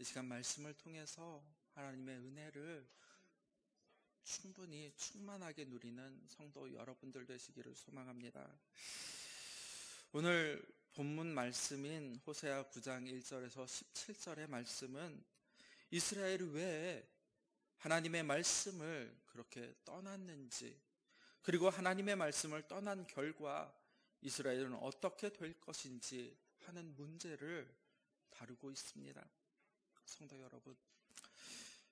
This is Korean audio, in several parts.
이 시간 말씀을 통해서 하나님의 은혜를 충분히 충만하게 누리는 성도 여러분들 되시기를 소망합니다. 오늘 본문 말씀인 호세아 9장 1절에서 17절의 말씀은 이스라엘이 왜 하나님의 말씀을 그렇게 떠났는지, 그리고 하나님의 말씀을 떠난 결과 이스라엘은 어떻게 될 것인지 하는 문제를 다루고 있습니다. 성도 여러분,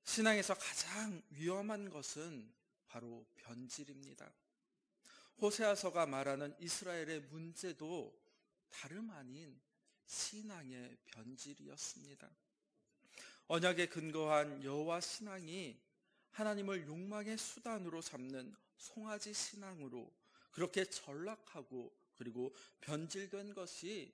신앙에서 가장 위험한 것은 바로 변질입니다. 호세아서가 말하는 이스라엘의 문제도 다름 아닌 신앙의 변질이었습니다. 언약에 근거한 여호와 신앙이 하나님을 욕망의 수단으로 삼는 송아지 신앙으로 그렇게 전락하고 그리고 변질된 것이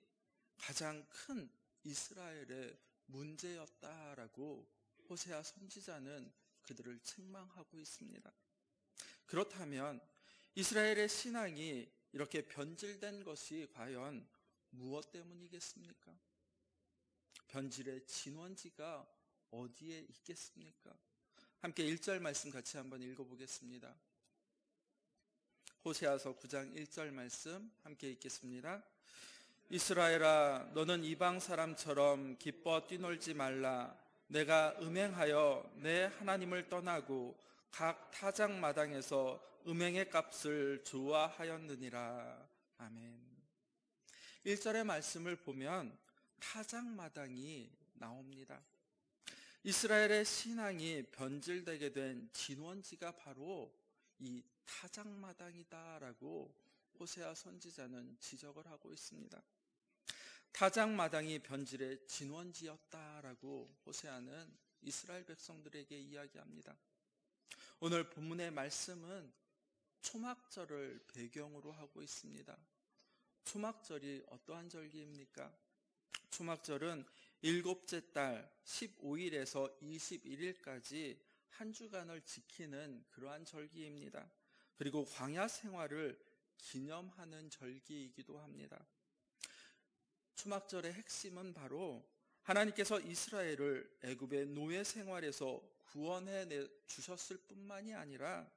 가장 큰 이스라엘의 문제였다라고 호세아 선지자는 그들을 책망하고 있습니다. 그렇다면 이스라엘의 신앙이 이렇게 변질된 것이 과연 무엇 때문이겠습니까? 변질의 진원지가 어디에 있겠습니까? 함께 1절 말씀 같이 한번 읽어보겠습니다. 호세아서 9장 1절 말씀 함께 읽겠습니다. 이스라엘아, 너는 이방 사람처럼 기뻐 뛰놀지 말라. 내가 음행하여 내 하나님을 떠나고 각 타작 마당에서 음행의 값을 좋아하였느니라. 아멘. 1절의 말씀을 보면 타작 마당이 나옵니다. 이스라엘의 신앙이 변질되게 된 진원지가 바로 이 타작 마당이다라고 호세아 선지자는 지적을 하고 있습니다. 타작 마당이 변질의 진원지였다라고 호세아는 이스라엘 백성들에게 이야기합니다. 오늘 본문의 말씀은 초막절을 배경으로 하고 있습니다. 초막절이 어떠한 절기입니까? 초막절은 일곱째 달 15일에서 21일까지 한 주간을 지키는 그러한 절기입니다. 그리고 광야 생활을 기념하는 절기이기도 합니다. 초막절의 핵심은 바로 하나님께서 이스라엘을 애굽의 노예 생활에서 구원해 주셨을 뿐만이 아니라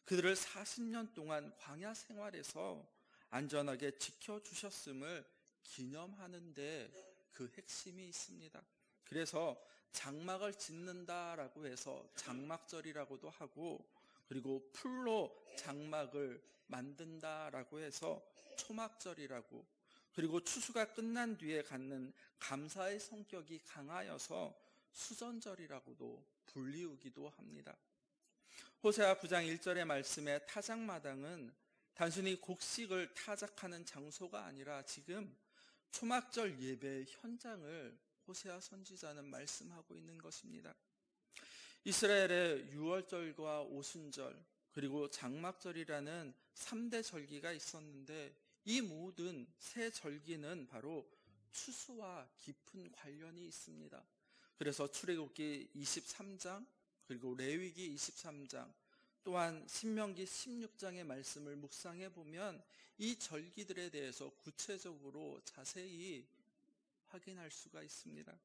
그들을 40년 동안 광야 생활에서 안전하게 지켜주셨음을 기념하는 데 그 핵심이 있습니다. 그래서 장막을 짓는다라고 해서 장막절이라고도 하고, 그리고 풀로 장막을 만든다라고 해서 초막절이라고, 그리고 추수가 끝난 뒤에 갖는 감사의 성격이 강하여서 수전절이라고도 불리우기도 합니다. 호세아 9장 1절의 말씀에 타작마당은 단순히 곡식을 타작하는 장소가 아니라 지금 초막절 예배 현장을 호세아 선지자는 말씀하고 있는 것입니다. 이스라엘의 유월절과 오순절 그리고 장막절이라는 3대 절기가 있었는데 이 모든 세 절기는 바로 추수와 깊은 관련이 있습니다. 그래서 출애굽기 23장 그리고 레위기 23장 또한 신명기 16장의 말씀을 묵상해 보면 이 절기들에 대해서 구체적으로 자세히 확인할 수가 있습니다.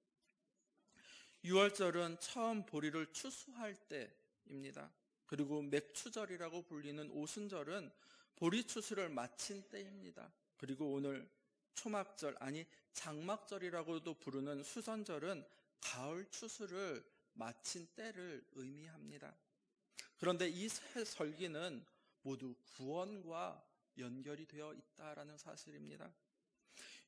유월절은 처음 보리를 추수할 때입니다. 그리고 맥추절이라고 불리는 오순절은 보리 추수를 마친 때입니다. 그리고 오늘 초막절, 아니 장막절이라고도 부르는 수선절은 가을 추수를 마친 때를 의미합니다. 그런데 이 세 절기는 모두 구원과 연결이 되어 있다라는 사실입니다.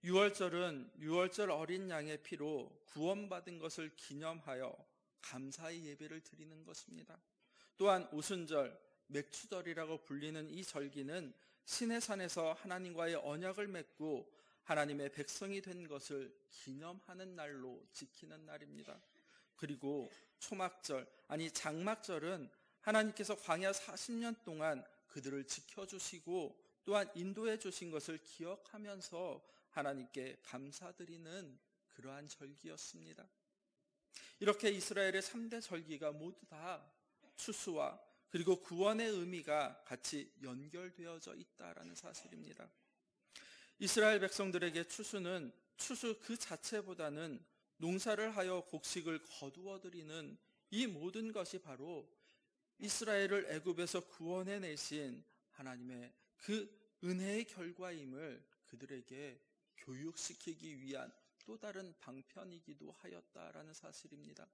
유월절은 유월절 어린 양의 피로 구원받은 것을 기념하여 감사의 예배를 드리는 것입니다. 또한 오순절, 맥추절이라고 불리는 이 절기는 시내산에서 하나님과의 언약을 맺고 하나님의 백성이 된 것을 기념하는 날로 지키는 날입니다. 그리고 초막절, 아니 장막절은 하나님께서 광야 40년 동안 그들을 지켜주시고 또한 인도해 주신 것을 기억하면서 하나님께 감사드리는 그러한 절기였습니다. 이렇게 이스라엘의 3대 절기가 모두 다 추수와 그리고 구원의 의미가 같이 연결되어져 있다라는 사실입니다. 이스라엘 백성들에게 추수는 추수 그 자체보다는 농사를 하여 곡식을 거두어 드리는 이 모든 것이 바로 이스라엘을 애굽에서 구원해 내신 하나님의 그 은혜의 결과임을 그들에게 교육시키기 위한 또 다른 방편이기도 하였다라는 사실입니다.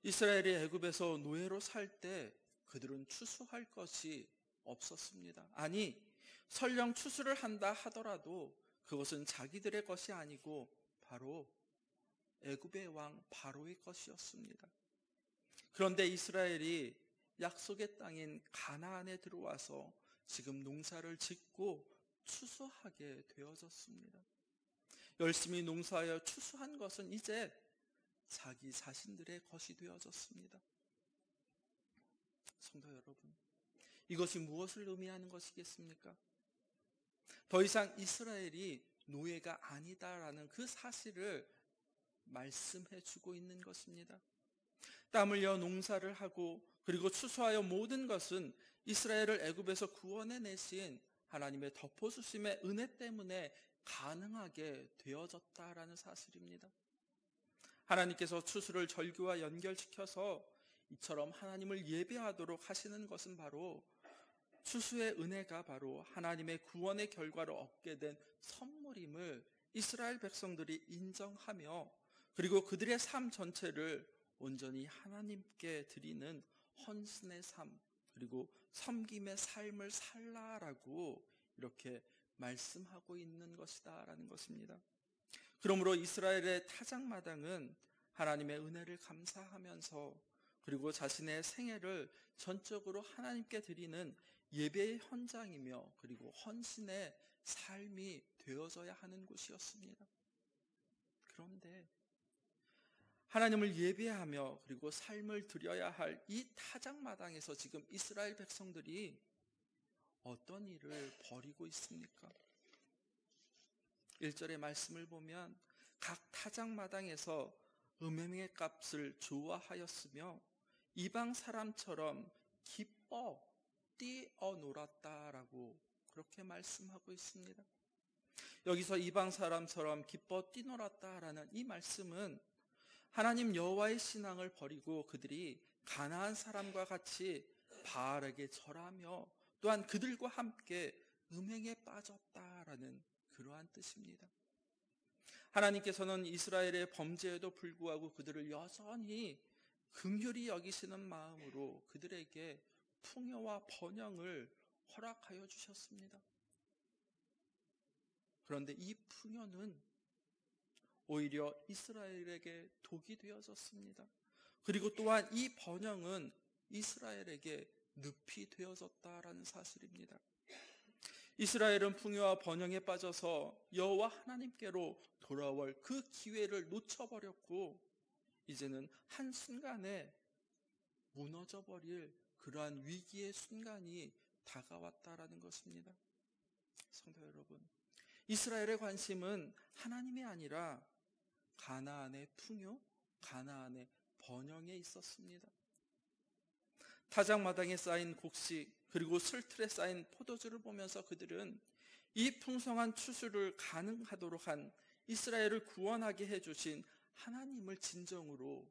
이스라엘이 애굽에서 노예로 살 때 그들은 추수할 것이 없었습니다. 아니, 설령 추수를 한다 하더라도 그것은 자기들의 것이 아니고 바로 애굽의 왕 바로의 것이었습니다. 그런데 이스라엘이 약속의 땅인 가나안에 들어와서 지금 농사를 짓고 추수하게 되어졌습니다. 열심히 농사하여 추수한 것은 이제 자기 자신들의 것이 되어졌습니다. 성도 여러분, 이것이 무엇을 의미하는 것이겠습니까? 더 이상 이스라엘이 노예가 아니다라는 그 사실을 말씀해 주고 있는 것입니다. 땀 흘려 농사를 하고 그리고 추수하여 모든 것은 이스라엘을 애굽에서 구원해 내신 하나님의 덮어주심의 은혜 때문에 가능하게 되어졌다라는 사실입니다. 하나님께서 추수를 절기와 연결시켜서 이처럼 하나님을 예배하도록 하시는 것은 바로 추수의 은혜가 바로 하나님의 구원의 결과로 얻게 된 선물임을 이스라엘 백성들이 인정하며 그리고 그들의 삶 전체를 온전히 하나님께 드리는 헌신의 삶 그리고 섬김의 삶을 살라라고 이렇게 말씀하고 있는 것이다라는 것입니다. 그러므로 이스라엘의 타작마당은 하나님의 은혜를 감사하면서 그리고 자신의 생애를 전적으로 하나님께 드리는 예배의 현장이며 그리고 헌신의 삶이 되어져야 하는 곳이었습니다. 그런데 하나님을 예배하며 그리고 삶을 드려야 할 이 타작마당에서 지금 이스라엘 백성들이 어떤 일을 벌이고 있습니까? 1절의 말씀을 보면 각 타작마당에서 음행의 값을 좋아하였으며 이방 사람처럼 기뻐 뛰어놀았다라고 그렇게 말씀하고 있습니다. 여기서 이방 사람처럼 기뻐 뛰놀았다라는 이 말씀은 하나님 여호와의 신앙을 버리고 그들이 가나안 사람과 같이 바알에게 절하며 또한 그들과 함께 음행에 빠졌다라는 그러한 뜻입니다. 하나님께서는 이스라엘의 범죄에도 불구하고 그들을 여전히 긍휼히 여기시는 마음으로 그들에게 풍요와 번영을 허락하여 주셨습니다. 그런데 이 풍요는 오히려 이스라엘에게 독이 되어졌습니다. 그리고 또한 이 번영은 이스라엘에게 늪이 되어졌다라는 사실입니다. 이스라엘은 풍요와 번영에 빠져서 여호와 하나님께로 돌아올 그 기회를 놓쳐버렸고 이제는 한순간에 무너져버릴 그러한 위기의 순간이 다가왔다라는 것입니다. 성도 여러분, 이스라엘의 관심은 하나님이 아니라 가나안의 풍요, 가나안의 번영에 있었습니다. 타작마당에 쌓인 곡식 그리고 술틀에 쌓인 포도주를 보면서 그들은 이 풍성한 추수를 가능하도록 한 이스라엘을 구원하게 해주신 하나님을 진정으로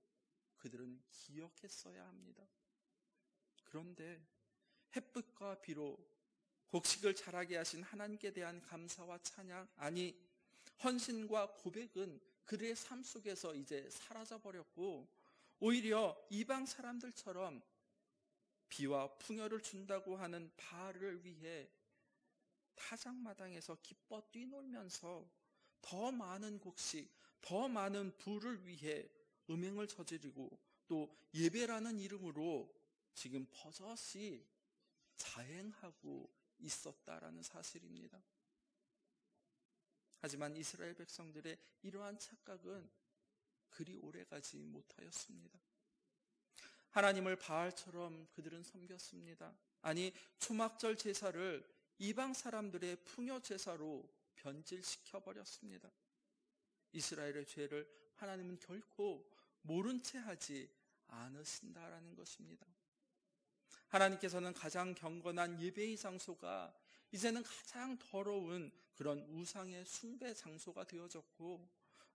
그들은 기억했어야 합니다. 그런데 햇빛과 비로 곡식을 자라게 하신 하나님께 대한 감사와 찬양, 아니 헌신과 고백은 그들의 삶 속에서 이제 사라져버렸고 오히려 이방 사람들처럼 비와 풍요를 준다고 하는 바알을 위해 타작마당에서 기뻐 뛰놀면서 더 많은 곡식, 더 많은 부를 위해 음행을 저지르고 또 예배라는 이름으로 지금 버젓이 자행하고 있었다라는 사실입니다. 하지만 이스라엘 백성들의 이러한 착각은 그리 오래가지 못하였습니다. 하나님을 바알처럼 그들은 섬겼습니다. 아니, 초막절 제사를 이방 사람들의 풍요 제사로 변질시켜 버렸습니다. 이스라엘의 죄를 하나님은 결코 모른 채 하지 않으신다라는 것입니다. 하나님께서는 가장 경건한 예배의 장소가 이제는 가장 더러운 그런 우상의 숭배 장소가 되어졌고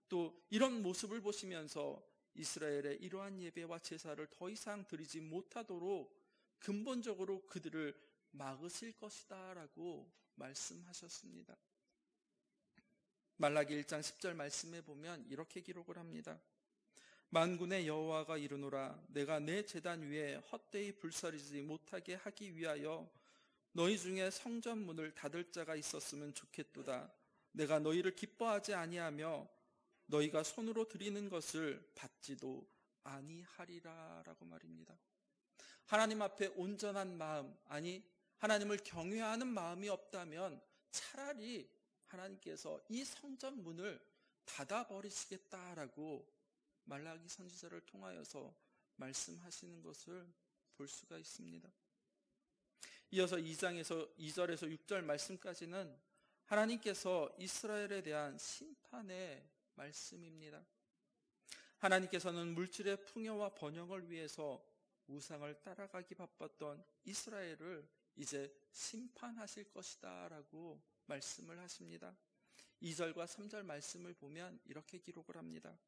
또 이런 모습을 보시면서 이스라엘의 이러한 예배와 제사를 더 이상 드리지 못하도록 근본적으로 그들을 막으실 것이다 라고 말씀하셨습니다. 말라기 1장 10절 말씀에 보면 이렇게 기록을 합니다. 만군의 여호와가 이르노라 내가 내 제단 위에 헛되이 불사르지 못하게 하기 위하여 너희 중에 성전 문을 닫을 자가 있었으면 좋겠도다. 내가 너희를 기뻐하지 아니하며 너희가 손으로 드리는 것을 받지도 아니하리라 라고 말입니다. 하나님 앞에 온전한 마음, 아니 하나님을 경외하는 마음이 없다면 차라리 하나님께서 이 성전 문을 닫아버리시겠다라고 말라기 선지자를 통하여서 말씀하시는 것을 볼 수가 있습니다. 이어서 2장에서 2절에서 6절 말씀까지는 하나님께서 이스라엘에 대한 심판의 말씀입니다. 하나님께서는 물질의 풍요와 번영을 위해서 우상을 따라가기 바빴던 이스라엘을 이제 심판하실 것이다 라고 말씀을 하십니다. 2절과 3절 말씀을 보면 이렇게 기록을 합니다.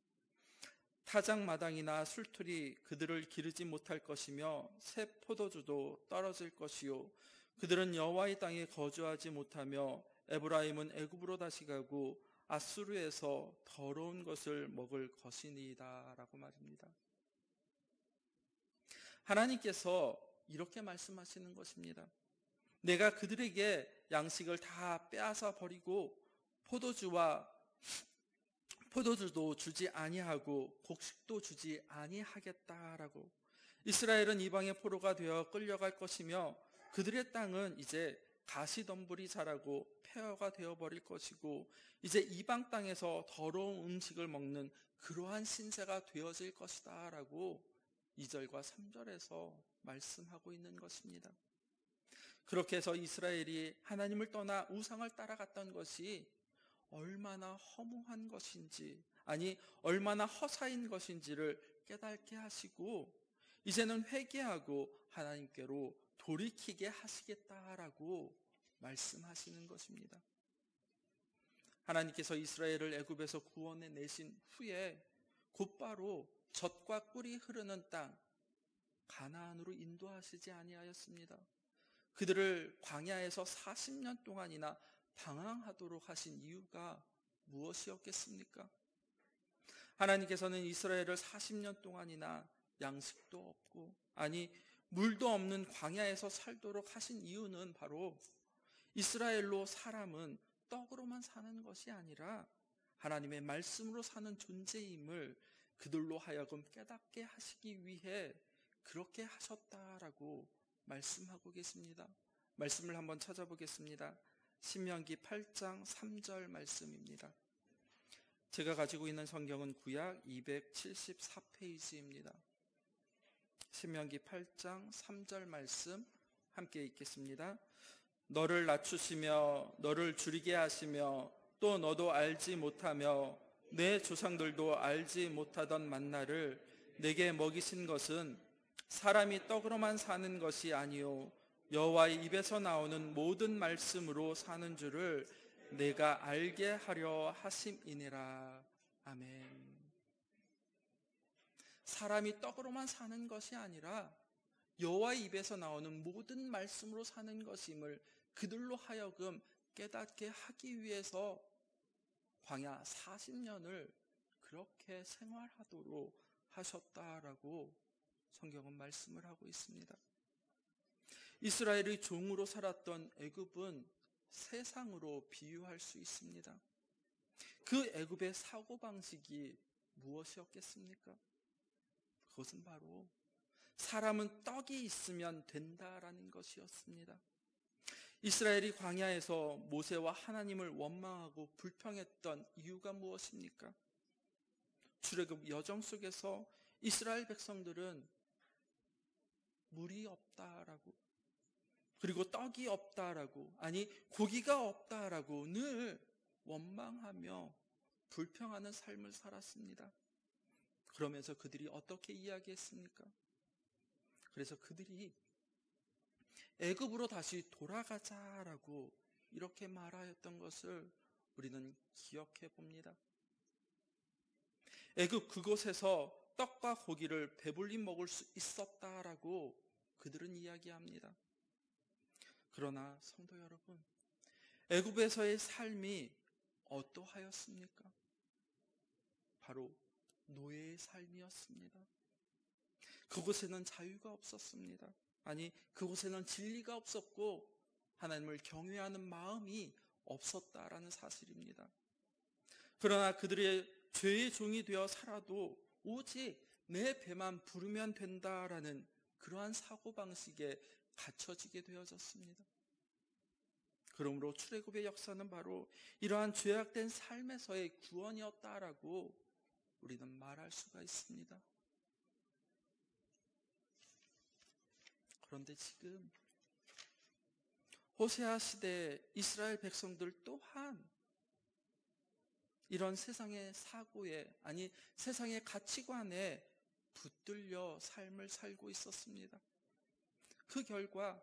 타작마당이나 술틀이 그들을 기르지 못할 것이며 새 포도주도 떨어질 것이요 그들은 여호와의 땅에 거주하지 못하며 에브라임은 애굽으로 다시 가고 아수르에서 더러운 것을 먹을 것이니이다 라고 말입니다. 하나님께서 이렇게 말씀하시는 것입니다. 내가 그들에게 양식을 다 빼앗아 버리고 포도주도 주지 아니하고 곡식도 주지 아니하겠다라고. 이스라엘은 이방의 포로가 되어 끌려갈 것이며 그들의 땅은 이제 가시덤불이 자라고 폐허가 되어버릴 것이고 이제 이방 땅에서 더러운 음식을 먹는 그러한 신세가 되어질 것이다 라고 2절과 3절에서 말씀하고 있는 것입니다. 그렇게 해서 이스라엘이 하나님을 떠나 우상을 따라갔던 것이 얼마나 허무한 것인지, 아니 얼마나 허사인 것인지를 깨닫게 하시고 이제는 회개하고 하나님께로 돌이키게 하시겠다라고 말씀하시는 것입니다. 하나님께서 이스라엘을 애굽에서 구원해 내신 후에 곧바로 젖과 꿀이 흐르는 땅 가나안으로 인도하시지 아니하였습니다. 그들을 광야에서 40년 동안이나 방황하도록 하신 이유가 무엇이었겠습니까? 하나님께서는 이스라엘을 40년 동안이나 양식도 없고 아니 물도 없는 광야에서 살도록 하신 이유는 바로 이스라엘로 사람은 떡으로만 사는 것이 아니라 하나님의 말씀으로 사는 존재임을 그들로 하여금 깨닫게 하시기 위해 그렇게 하셨다라고 말씀하고 계십니다. 말씀을 한번 찾아보겠습니다. 신명기 8장 3절 말씀입니다. 제가 가지고 있는 성경은 구약 274페이지입니다. 신명기 8장 3절 말씀 함께 읽겠습니다. 너를 낮추시며 너를 줄이게 하시며 또 너도 알지 못하며 내 조상들도 알지 못하던 만나를 내게 먹이신 것은 사람이 떡으로만 사는 것이 아니요 여호와의 입에서 나오는 모든 말씀으로 사는 줄을 내가 알게 하려 하심이니라. 아멘. 사람이 떡으로만 사는 것이 아니라 여호와의 입에서 나오는 모든 말씀으로 사는 것임을 그들로 하여금 깨닫게 하기 위해서 광야 40년을 그렇게 생활하도록 하셨다라고 성경은 말씀을 하고 있습니다. 이스라엘의 종으로 살았던 애굽은 세상으로 비유할 수 있습니다. 그 애굽의 사고방식이 무엇이었겠습니까? 그것은 바로 사람은 떡이 있으면 된다라는 것이었습니다. 이스라엘이 광야에서 모세와 하나님을 원망하고 불평했던 이유가 무엇입니까? 출애굽 여정 속에서 이스라엘 백성들은 물이 없다라고 그리고 떡이 없다라고 아니 고기가 없다라고 늘 원망하며 불평하는 삶을 살았습니다. 그러면서 그들이 어떻게 이야기했습니까? 그래서 그들이 애굽으로 다시 돌아가자라고 이렇게 말하였던 것을 우리는 기억해 봅니다. 애굽 그곳에서 떡과 고기를 배불리 먹을 수 있었다라고 그들은 이야기합니다. 그러나 성도 여러분, 애굽에서의 삶이 어떠하였습니까? 바로 노예의 삶이었습니다. 그곳에는 자유가 없었습니다. 아니, 그곳에는 진리가 없었고 하나님을 경외하는 마음이 없었다라는 사실입니다. 그러나 그들의 죄의 종이 되어 살아도 오직 내 배만 부르면 된다라는 그러한 사고방식에 갇혀지게 되어졌습니다. 그러므로 출애굽의 역사는 바로 이러한 죄악된 삶에서의 구원이었다라고 우리는 말할 수가 있습니다. 그런데 지금 호세아 시대 이스라엘 백성들 또한 이런 세상의 사고에, 아니 세상의 가치관에 붙들려 삶을 살고 있었습니다. 그 결과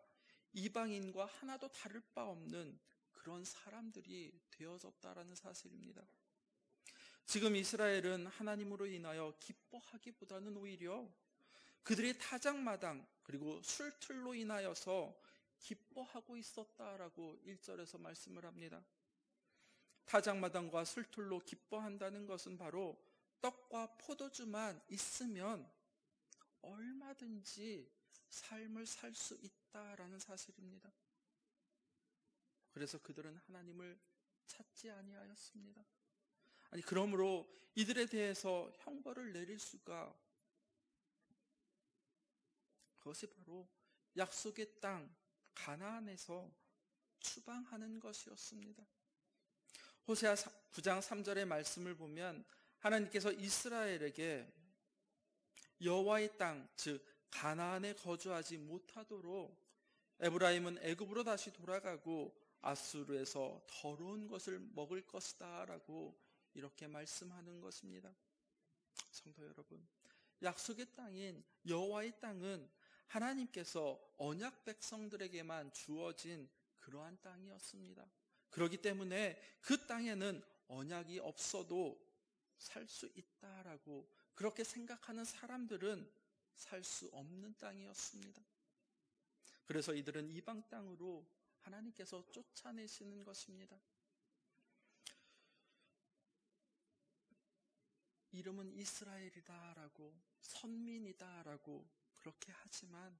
이방인과 하나도 다를 바 없는 그런 사람들이 되어졌다라는 사실입니다. 지금 이스라엘은 하나님으로 인하여 기뻐하기보다는 오히려 그들의 타작마당 그리고 술틀로 인하여서 기뻐하고 있었다라고 1절에서 말씀을 합니다. 타작마당과 술틀로 기뻐한다는 것은 바로 떡과 포도주만 있으면 얼마든지 삶을 살 수 있다라는 사실입니다. 그래서 그들은 하나님을 찾지 아니하였습니다. 아니, 그러므로 이들에 대해서 형벌을 내릴 수가, 그것이 바로 약속의 땅 가나안에서 추방하는 것이었습니다. 호세아 9장 3절의 말씀을 보면 하나님께서 이스라엘에게 여호와의 땅, 즉 가나안에 거주하지 못하도록 에브라임은 애굽으로 다시 돌아가고 아수르에서 더러운 것을 먹을 것이다 라고 이렇게 말씀하는 것입니다. 성도 여러분, 약속의 땅인 여호와의 땅은 하나님께서 언약 백성들에게만 주어진 그러한 땅이었습니다. 그렇기 때문에 그 땅에는 언약이 없어도 살 수 있다라고 그렇게 생각하는 사람들은 살 수 없는 땅이었습니다. 그래서 이들은 이방 땅으로 하나님께서 쫓아내시는 것입니다. 이름은 이스라엘이다라고, 선민이다라고 그렇게 하지만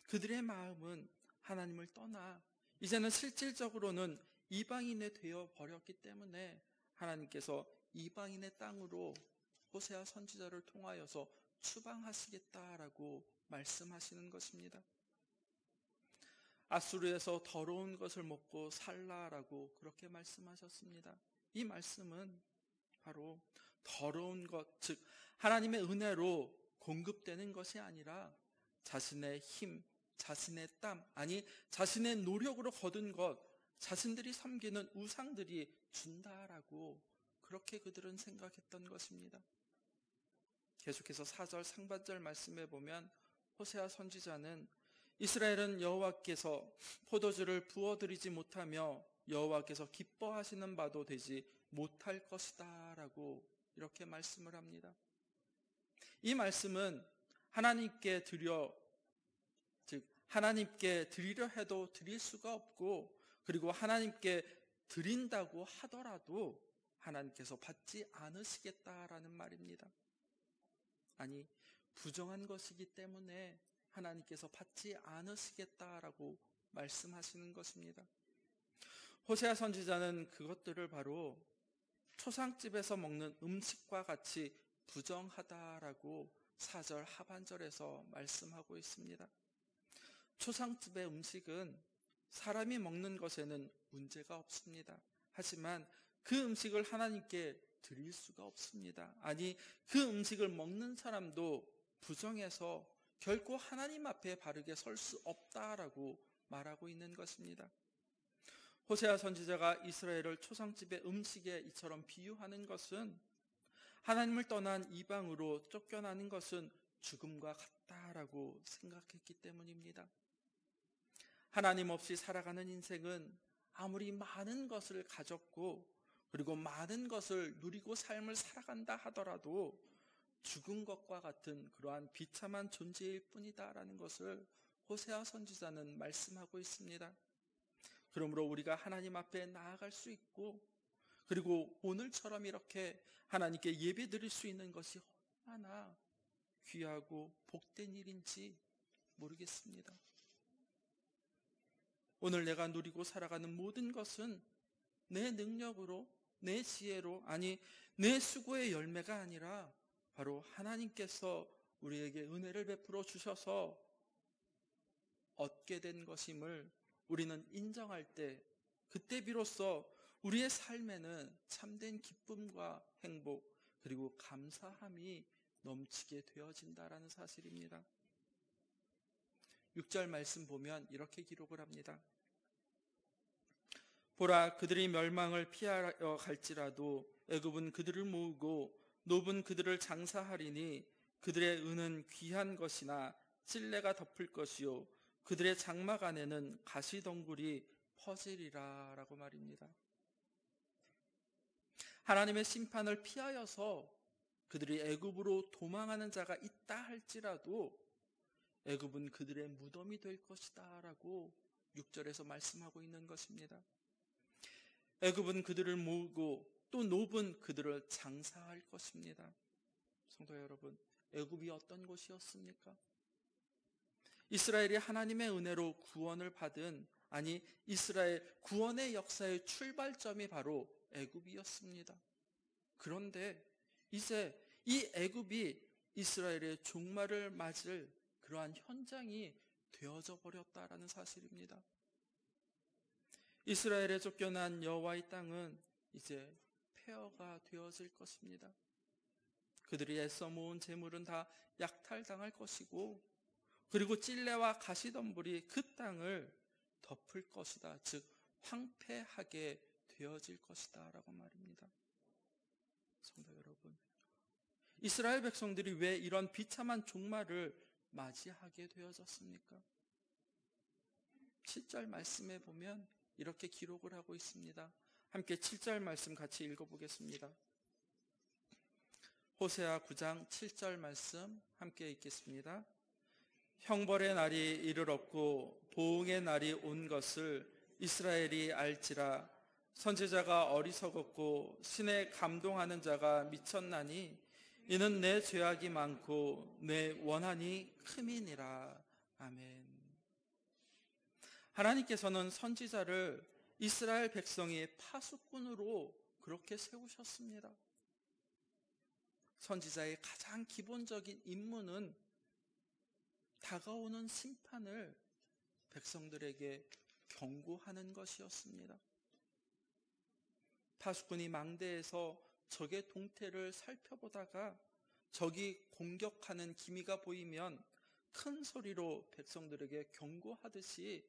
그들의 마음은 하나님을 떠나 이제는 실질적으로는 이방인이 되어 버렸기 때문에 하나님께서 이방인의 땅으로 호세아 선지자를 통하여서 추방하시겠다라고 말씀하시는 것입니다. 아수르에서 더러운 것을 먹고 살라라고 그렇게 말씀하셨습니다. 이 말씀은 바로 더러운 것, 즉 하나님의 은혜로 공급되는 것이 아니라 자신의 힘, 자신의 땀, 아니 자신의 노력으로 거둔 것, 자신들이 섬기는 우상들이 준다라고 그렇게 그들은 생각했던 것입니다. 계속해서 4절 상반절 말씀에 보면 호세아 선지자는 이스라엘은 여호와께서 포도주를 부어드리지 못하며 여호와께서 기뻐하시는 바도 되지 못할 것이다 라고 이렇게 말씀을 합니다. 이 말씀은 하나님께 하나님께 드리려 해도 드릴 수가 없고, 그리고 하나님께 드린다고 하더라도 하나님께서 받지 않으시겠다라는 말입니다. 아니, 부정한 것이기 때문에 하나님께서 받지 않으시겠다라고 말씀하시는 것입니다. 호세아 선지자는 그것들을 바로 초상집에서 먹는 음식과 같이 부정하다라고 4절 하반절에서 말씀하고 있습니다. 초상집의 음식은 사람이 먹는 것에는 문제가 없습니다. 하지만 그 음식을 하나님께 드릴 수가 없습니다. 아니, 그 음식을 먹는 사람도 부정해서 결코 하나님 앞에 바르게 설 수 없다라고 말하고 있는 것입니다. 호세아 선지자가 이스라엘을 초상집의 음식에 이처럼 비유하는 것은 하나님을 떠난 이방으로 쫓겨나는 것은 죽음과 같다라고 생각했기 때문입니다. 하나님 없이 살아가는 인생은 아무리 많은 것을 가졌고 그리고 많은 것을 누리고 삶을 살아간다 하더라도 죽은 것과 같은 그러한 비참한 존재일 뿐이다라는 것을 호세아 선지자는 말씀하고 있습니다. 그러므로 우리가 하나님 앞에 나아갈 수 있고, 그리고 오늘처럼 이렇게 하나님께 예배 드릴 수 있는 것이 얼마나 귀하고 복된 일인지 모르겠습니다. 오늘 내가 누리고 살아가는 모든 것은 내 능력으로, 내 지혜로, 아니 내 수고의 열매가 아니라 바로 하나님께서 우리에게 은혜를 베풀어 주셔서 얻게 된 것임을 우리는 인정할 때, 그때 비로소 우리의 삶에는 참된 기쁨과 행복, 그리고 감사함이 넘치게 되어진다라는 사실입니다. 6절 말씀 보면 이렇게 기록을 합니다. 보라, 그들이 멸망을 피하여 갈지라도 애굽은 그들을 모으고 노브는 그들을 장사하리니 그들의 은은 귀한 것이나 찔레가 덮을 것이요 그들의 장막 안에는 가시덩굴이 퍼지리라 라고 말입니다. 하나님의 심판을 피하여서 그들이 애굽으로 도망하는 자가 있다 할지라도 애굽은 그들의 무덤이 될 것이다 라고 6절에서 말씀하고 있는 것입니다. 애굽은 그들을 모으고 또 노브는 그들을 장사할 것입니다. 성도 여러분, 애굽이 어떤 곳이었습니까? 이스라엘이 하나님의 은혜로 구원을 받은, 아니 이스라엘 구원의 역사의 출발점이 바로 애굽이었습니다. 그런데 이제 이 애굽이 이스라엘의 종말을 맞을 그러한 현장이 되어져 버렸다라는 사실입니다. 이스라엘에 쫓겨난 여호와의 땅은 이제 폐허가 되어질 것입니다. 그들이 애써 모은 재물은 다 약탈당할 것이고, 그리고 찔레와 가시덤불이 그 땅을 덮을 것이다. 즉 황폐하게 되어질 것이다 라고 말입니다. 성도 여러분, 이스라엘 백성들이 왜 이런 비참한 종말을 맞이하게 되어졌습니까? 7절 말씀에 보면 이렇게 기록을 하고 있습니다. 함께 7절 말씀 같이 읽어보겠습니다. 호세아 9장 7절 말씀 함께 읽겠습니다. 형벌의 날이 이르렀고 보응의 날이 온 것을 이스라엘이 알지라. 선지자가 어리석었고 신에 감동하는 자가 미쳤나니 이는 내 죄악이 많고 내 원한이 큼이니라. 아멘. 하나님께서는 선지자를 이스라엘 백성의 파수꾼으로 그렇게 세우셨습니다. 선지자의 가장 기본적인 임무는 다가오는 심판을 백성들에게 경고하는 것이었습니다. 파수꾼이 망대에서 적의 동태를 살펴보다가 적이 공격하는 기미가 보이면 큰 소리로 백성들에게 경고하듯이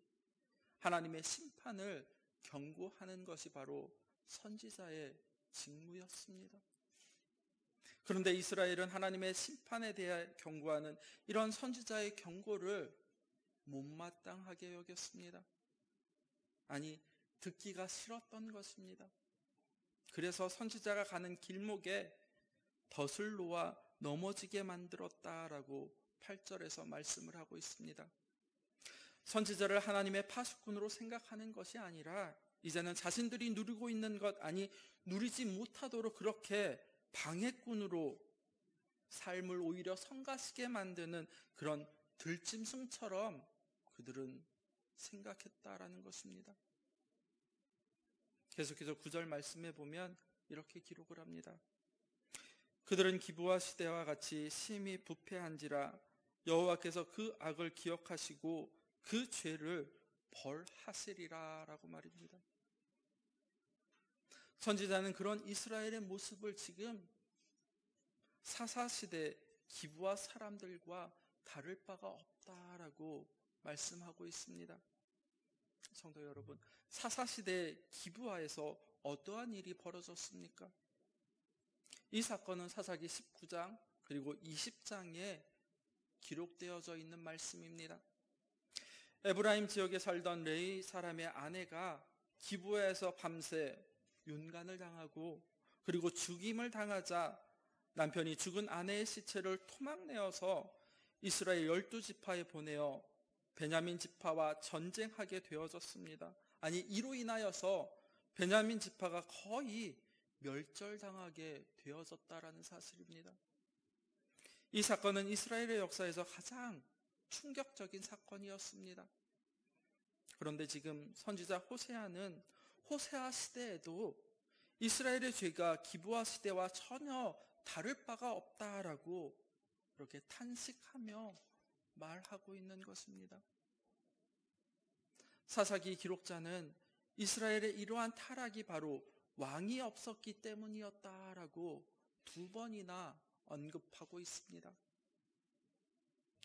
하나님의 심판을 경고하는 것이 바로 선지자의 직무였습니다. 그런데 이스라엘은 하나님의 심판에 대해 경고하는 이런 선지자의 경고를 못마땅하게 여겼습니다. 아니, 듣기가 싫었던 것입니다. 그래서 선지자가 가는 길목에 덫을 놓아 넘어지게 만들었다라고 8절에서 말씀을 하고 있습니다. 선지자를 하나님의 파수꾼으로 생각하는 것이 아니라 이제는 자신들이 누리고 있는 것, 아니 누리지 못하도록 그렇게 방해꾼으로 삶을 오히려 성가시게 만드는 그런 들짐승처럼 그들은 생각했다라는 것입니다. 계속해서 9절 말씀에 보면 이렇게 기록을 합니다. 그들은 기브와 시대와 같이 심히 부패한지라 여호와께서 그 악을 기억하시고 그 죄를 벌하시리라 라고 말입니다. 선지자는 그런 이스라엘의 모습을 지금 사사시대 기브와 사람들과 다를 바가 없다라고 말씀하고 있습니다. 성도 여러분, 사사시대 기브아에서 어떠한 일이 벌어졌습니까? 이 사건은 사사기 19장 그리고 20장에 기록되어져 있는 말씀입니다. 에브라임 지역에 살던 레위 사람의 아내가 기브아에서 밤새 윤간을 당하고 그리고 죽임을 당하자 남편이 죽은 아내의 시체를 토막내어서 이스라엘 12지파에 보내어 베냐민 지파와 전쟁하게 되어졌습니다. 아니, 이로 인하여서 베냐민 지파가 거의 멸절당하게 되어졌다라는 사실입니다. 이 사건은 이스라엘의 역사에서 가장 충격적인 사건이었습니다. 그런데 지금 선지자 호세아는 호세아 시대에도 이스라엘의 죄가 기브아 시대와 전혀 다를 바가 없다라고 그렇게 탄식하며 말하고 있는 것입니다. 사사기 기록자는 이스라엘의 이러한 타락이 바로 왕이 없었기 때문이었다라고 2번이나 언급하고 있습니다.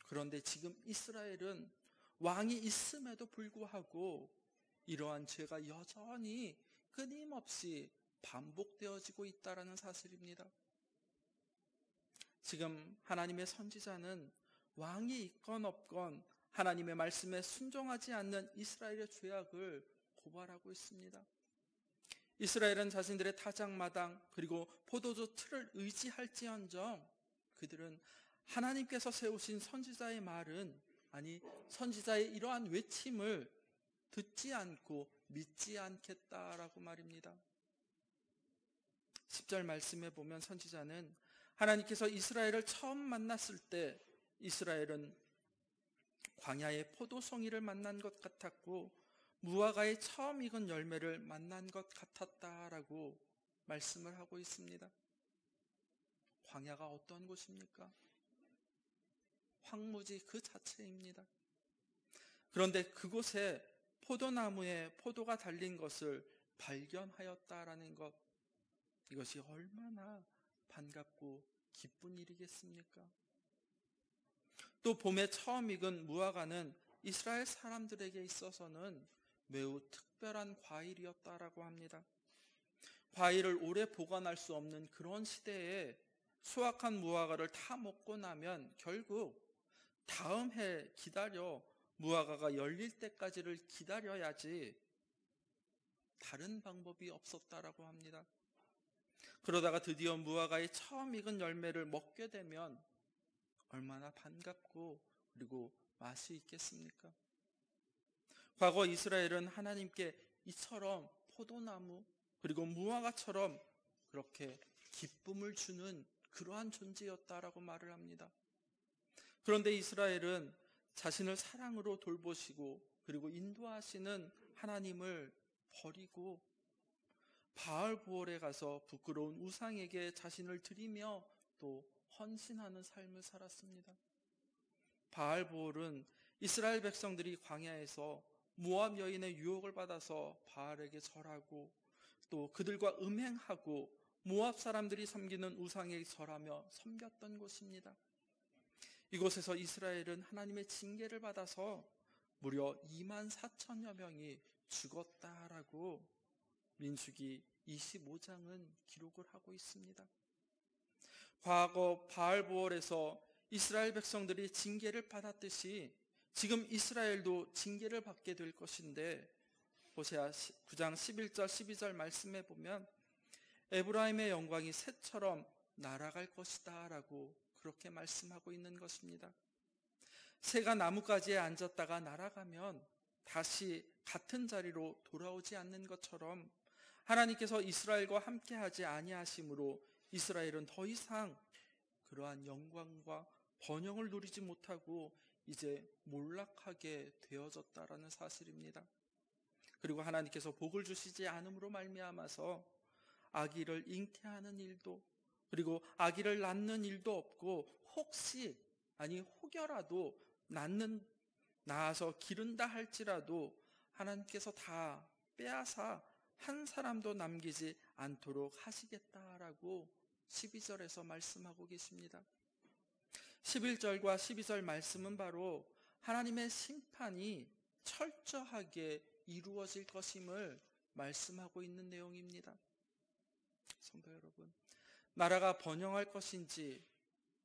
그런데 지금 이스라엘은 왕이 있음에도 불구하고 이러한 죄가 여전히 끊임없이 반복되어지고 있다는 사실입니다. 지금 하나님의 선지자는 왕이 있건 없건 하나님의 말씀에 순종하지 않는 이스라엘의 죄악을 고발하고 있습니다. 이스라엘은 자신들의 타작마당 그리고 포도주 틀을 의지할지언정 그들은 하나님께서 세우신 선지자의 말은, 아니 선지자의 이러한 외침을 듣지 않고 믿지 않겠다라고 말입니다. 10절 말씀에 보면 선지자는 하나님께서 이스라엘을 처음 만났을 때 이스라엘은 광야의 포도송이를 만난 것 같았고 무화과의 처음 익은 열매를 만난 것 같았다라고 말씀을 하고 있습니다. 광야가 어떤 곳입니까? 황무지 그 자체입니다. 그런데 그곳에 포도나무에 포도가 달린 것을 발견하였다라는 것, 이것이 얼마나 반갑고 기쁜 일이겠습니까? 또 봄에 처음 익은 무화과는 이스라엘 사람들에게 있어서는 매우 특별한 과일이었다라고 합니다. 과일을 오래 보관할 수 없는 그런 시대에 수확한 무화과를 다 먹고 나면 결국 다음 해 기다려 무화과가 열릴 때까지를 기다려야지 다른 방법이 없었다라고 합니다. 그러다가 드디어 무화과의 처음 익은 열매를 먹게 되면 얼마나 반갑고 그리고 맛이 있겠습니까? 과거 이스라엘은 하나님께 이처럼 포도나무 그리고 무화과처럼 그렇게 기쁨을 주는 그러한 존재였다라고 말을 합니다. 그런데 이스라엘은 자신을 사랑으로 돌보시고 그리고 인도하시는 하나님을 버리고 바알보올에 가서 부끄러운 우상에게 자신을 드리며 또 헌신하는 삶을 살았습니다. 바알보올은 이스라엘 백성들이 광야에서 모압 여인의 유혹을 받아서 바알에게 절하고 또 그들과 음행하고 모압 사람들이 섬기는 우상에 절하며 섬겼던 곳입니다. 이곳에서 이스라엘은 하나님의 징계를 받아서 무려 2만 4천여 명이 죽었다라고 민수기 25장은 기록을 하고 있습니다. 과거 바알보올에서 이스라엘 백성들이 징계를 받았듯이 지금 이스라엘도 징계를 받게 될 것인데 호세아 9장 11절 12절 말씀에 보면 에브라임의 영광이 새처럼 날아갈 것이다 라고 그렇게 말씀하고 있는 것입니다. 새가 나뭇가지에 앉았다가 날아가면 다시 같은 자리로 돌아오지 않는 것처럼 하나님께서 이스라엘과 함께하지 아니하심으로 이스라엘은 더 이상 그러한 영광과 번영을 누리지 못하고 이제 몰락하게 되어졌다라는 사실입니다. 그리고 하나님께서 복을 주시지 않음으로 말미암아서 아기를 잉태하는 일도 그리고 아기를 낳는 일도 없고 혹여라도 낳아서 기른다 할지라도 하나님께서 다 빼앗아 한 사람도 남기지 않도록 하시겠다라고 12절에서 말씀하고 계십니다. 11절과 12절 말씀은 바로 하나님의 심판이 철저하게 이루어질 것임을 말씀하고 있는 내용입니다. 성도 여러분, 나라가 번영할 것인지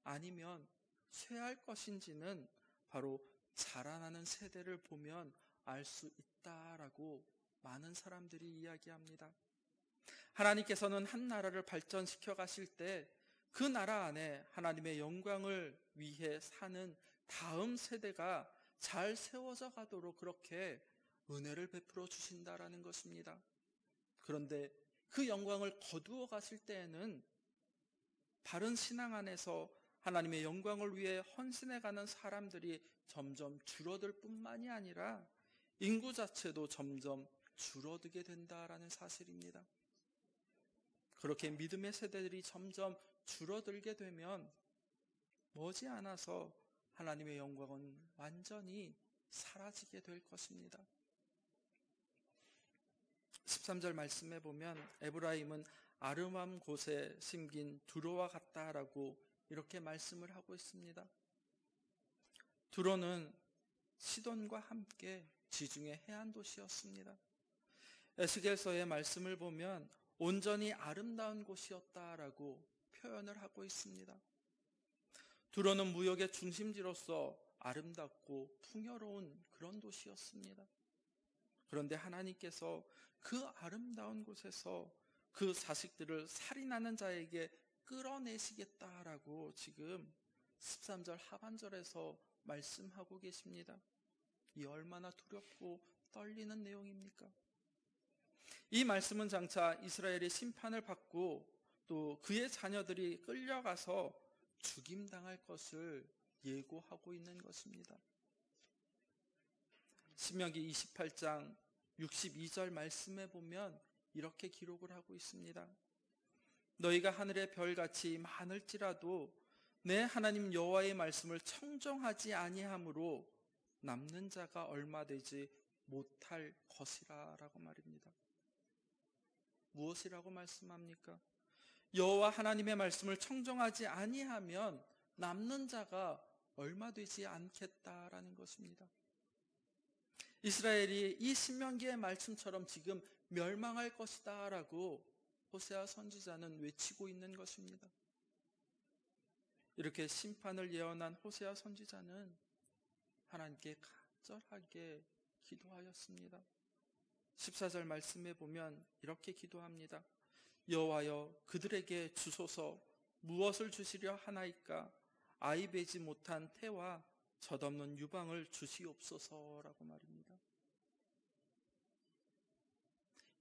아니면 쇠할 것인지는 바로 자라나는 세대를 보면 알 수 있다라고 많은 사람들이 이야기합니다. 하나님께서는 한 나라를 발전시켜 가실 때 그 나라 안에 하나님의 영광을 위해 사는 다음 세대가 잘 세워져 가도록 그렇게 은혜를 베풀어 주신다라는 것입니다. 그런데 그 영광을 거두어 가실 때에는 바른 신앙 안에서 하나님의 영광을 위해 헌신해 가는 사람들이 점점 줄어들 뿐만이 아니라 인구 자체도 점점 줄어들게 된다라는 사실입니다. 그렇게 믿음의 세대들이 점점 줄어들게 되면 머지않아서 하나님의 영광은 완전히 사라지게 될 것입니다. 13절 말씀해 보면 에브라임은 아름한 곳에 심긴 두로와 같다라고 이렇게 말씀을 하고 있습니다. 두로는 시돈과 함께 지중해 해안 도시였습니다. 에스겔서의 말씀을 보면 온전히 아름다운 곳이었다라고 표현을 하고 있습니다. 두로는 무역의 중심지로서 아름답고 풍요로운 그런 도시였습니다. 그런데 하나님께서 그 아름다운 곳에서 그 자식들을 살인하는 자에게 끌어내시겠다라고 지금 13절 하반절에서 말씀하고 계십니다. 이 얼마나 두렵고 떨리는 내용입니까? 이 말씀은 장차 이스라엘이 심판을 받고 또 그의 자녀들이 끌려가서 죽임당할 것을 예고하고 있는 것입니다. 신명기 28장 62절 말씀에 보면 이렇게 기록을 하고 있습니다. 너희가 하늘의 별같이 많을지라도 내 하나님 여호와의 말씀을 청정하지 아니함으로 남는 자가 얼마 되지 못할 것이라 라고 말입니다. 무엇이라고 말씀합니까? 여호와 하나님의 말씀을 청정하지 아니하면 남는 자가 얼마 되지 않겠다라는 것입니다. 이스라엘이 이 신명기의 말씀처럼 지금 멸망할 것이다 라고 호세아 선지자는 외치고 있는 것입니다. 이렇게 심판을 예언한 호세아 선지자는 하나님께 간절하게 기도하였습니다. 14절 말씀에 보면 이렇게 기도합니다. 여호와여 그들에게 주소서 무엇을 주시려 하나이까 아이 베지 못한 태와 젖없는 유방을 주시옵소서라고 말입니다.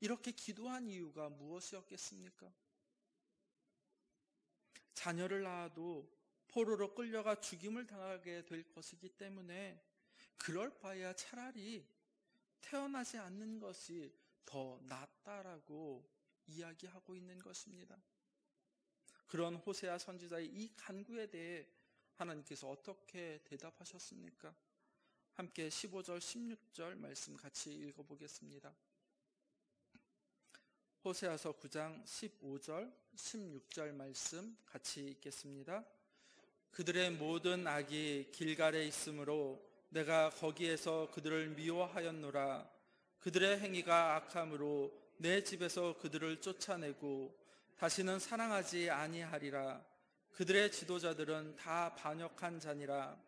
이렇게 기도한 이유가 무엇이었겠습니까? 자녀를 낳아도 포로로 끌려가 죽임을 당하게 될 것이기 때문에 그럴 바에야 차라리 태어나지 않는 것이 더 낫다라고 이야기하고 있는 것입니다. 그런 호세아 선지자의 이 간구에 대해 하나님께서 어떻게 대답하셨습니까? 함께 15절 16절 말씀 같이 읽어보겠습니다. 호세아서 9장 15절 16절 말씀 같이 읽겠습니다. 그들의 모든 악이 길갈에 있으므로 내가 거기에서 그들을 미워하였노라. 그들의 행위가 악함으로 내 집에서 그들을 쫓아내고 다시는 사랑하지 아니하리라. 그들의 지도자들은 다 반역한 자니라.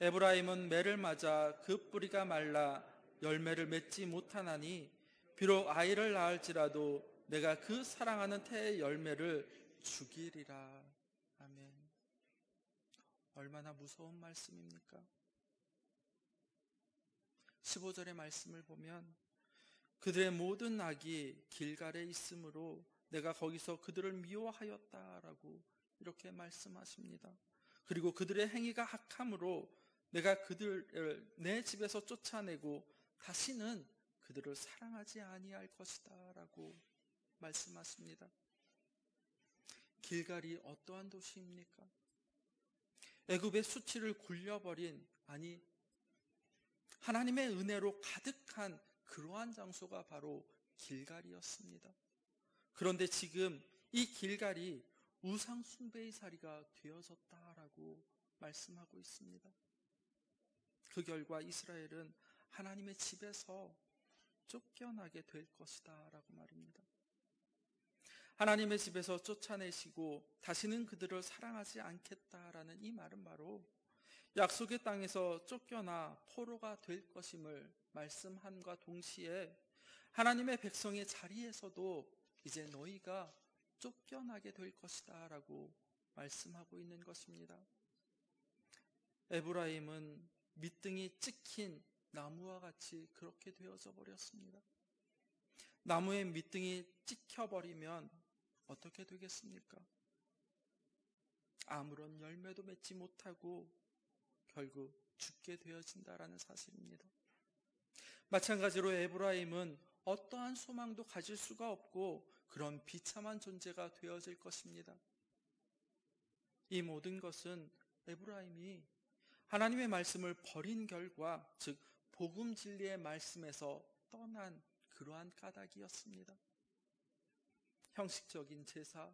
에브라임은 매를 맞아 그 뿌리가 말라 열매를 맺지 못하나니 비록 아이를 낳을지라도 내가 그 사랑하는 태의 열매를 죽이리라. 아멘. 얼마나 무서운 말씀입니까? 15절의 말씀을 보면 그들의 모든 악이 길갈에 있으므로 내가 거기서 그들을 미워하였다라고 이렇게 말씀하십니다. 그리고 그들의 행위가 악함으로 내가 그들을 내 집에서 쫓아내고 다시는 그들을 사랑하지 아니할 것이다 라고 말씀하십니다. 길갈이 어떠한 도시입니까? 애굽의 수치를 굴려버린, 아니 하나님의 은혜로 가득한 그러한 장소가 바로 길갈이었습니다. 그런데 지금 이 길갈이 우상 숭배의 자리가 되어졌다라고 말씀하고 있습니다. 그 결과 이스라엘은 하나님의 집에서 쫓겨나게 될 것이다 라고 말입니다. 하나님의 집에서 쫓아내시고 다시는 그들을 사랑하지 않겠다라는 이 말은 바로 약속의 땅에서 쫓겨나 포로가 될 것임을 말씀함과 동시에 하나님의 백성의 자리에서도 이제 너희가 쫓겨나게 될 것이다 라고 말씀하고 있는 것입니다. 에브라임은 밑등이 찍힌 나무와 같이 그렇게 되어져 버렸습니다. 나무의 밑등이 찍혀버리면 어떻게 되겠습니까? 아무런 열매도 맺지 못하고 결국 죽게 되어진다라는 사실입니다. 마찬가지로 에브라임은 어떠한 소망도 가질 수가 없고 그런 비참한 존재가 되어질 것입니다. 이 모든 것은 에브라임이 하나님의 말씀을 버린 결과, 즉 복음 진리의 말씀에서 떠난 그러한 까닭이었습니다. 형식적인 제사,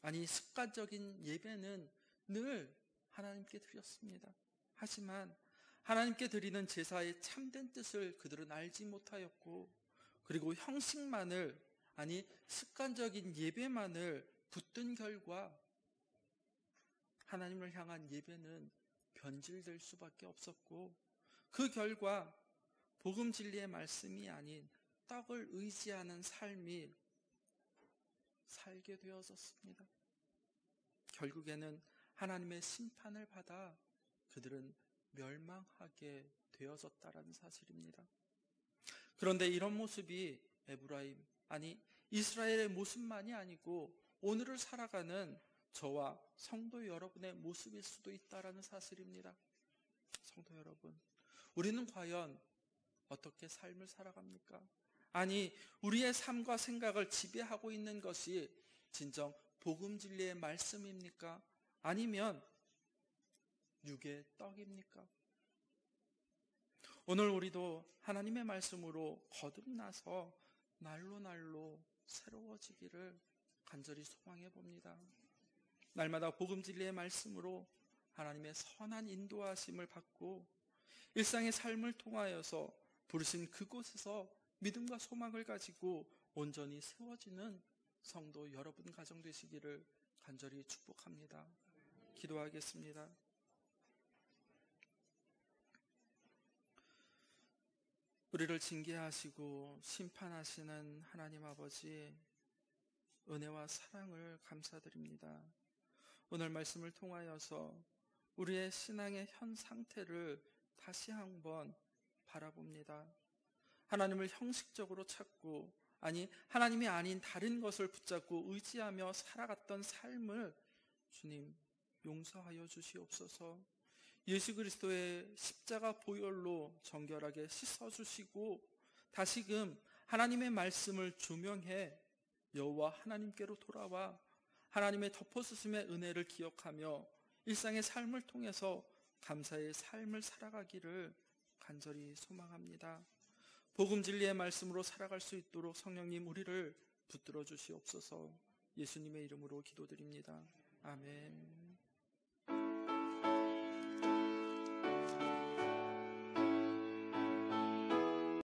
아니 습관적인 예배는 늘 하나님께 드렸습니다. 하지만 하나님께 드리는 제사의 참된 뜻을 그들은 알지 못하였고, 그리고 형식만을, 아니 습관적인 예배만을 붙든 결과 하나님을 향한 예배는 변질될 수밖에 없었고, 그 결과 복음 진리의 말씀이 아닌 떡을 의지하는 삶이 살게 되어졌습니다. 결국에는 하나님의 심판을 받아 그들은 멸망하게 되어졌다라는 사실입니다. 그런데 이런 모습이 에브라임, 아니 이스라엘의 모습만이 아니고 오늘을 살아가는 저와 성도 여러분의 모습일 수도 있다라는 사실입니다. 성도 여러분, 우리는 과연 어떻게 삶을 살아갑니까? 아니 우리의 삶과 생각을 지배하고 있는 것이 진정 복음 진리의 말씀입니까? 아니면 육의 떡입니까? 오늘 우리도 하나님의 말씀으로 거듭나서 날로 새로워지기를 간절히 소망해 봅니다. 날마다 복음 진리의 말씀으로 하나님의 선한 인도하심을 받고 일상의 삶을 통하여서 부르신 그곳에서 믿음과 소망을 가지고 온전히 세워지는 성도 여러분 가정 되시기를 간절히 축복합니다. 기도하겠습니다. 우리를 징계하시고 심판하시는 하나님 아버지, 은혜와 사랑을 감사드립니다. 오늘 말씀을 통하여서 우리의 신앙의 현 상태를 다시 한번 바라봅니다. 하나님을 형식적으로 찾고, 아니 하나님이 아닌 다른 것을 붙잡고 의지하며 살아갔던 삶을 주님 용서하여 주시옵소서. 예수 그리스도의 십자가 보혈로 정결하게 씻어주시고 다시금 하나님의 말씀을 조명해 여호와 하나님께로 돌아와 하나님의 덮어주심의 은혜를 기억하며 일상의 삶을 통해서 감사의 삶을 살아가기를 간절히 소망합니다. 복음 진리의 말씀으로 살아갈 수 있도록 성령님 우리를 붙들어 주시옵소서. 예수님의 이름으로 기도드립니다. 아멘.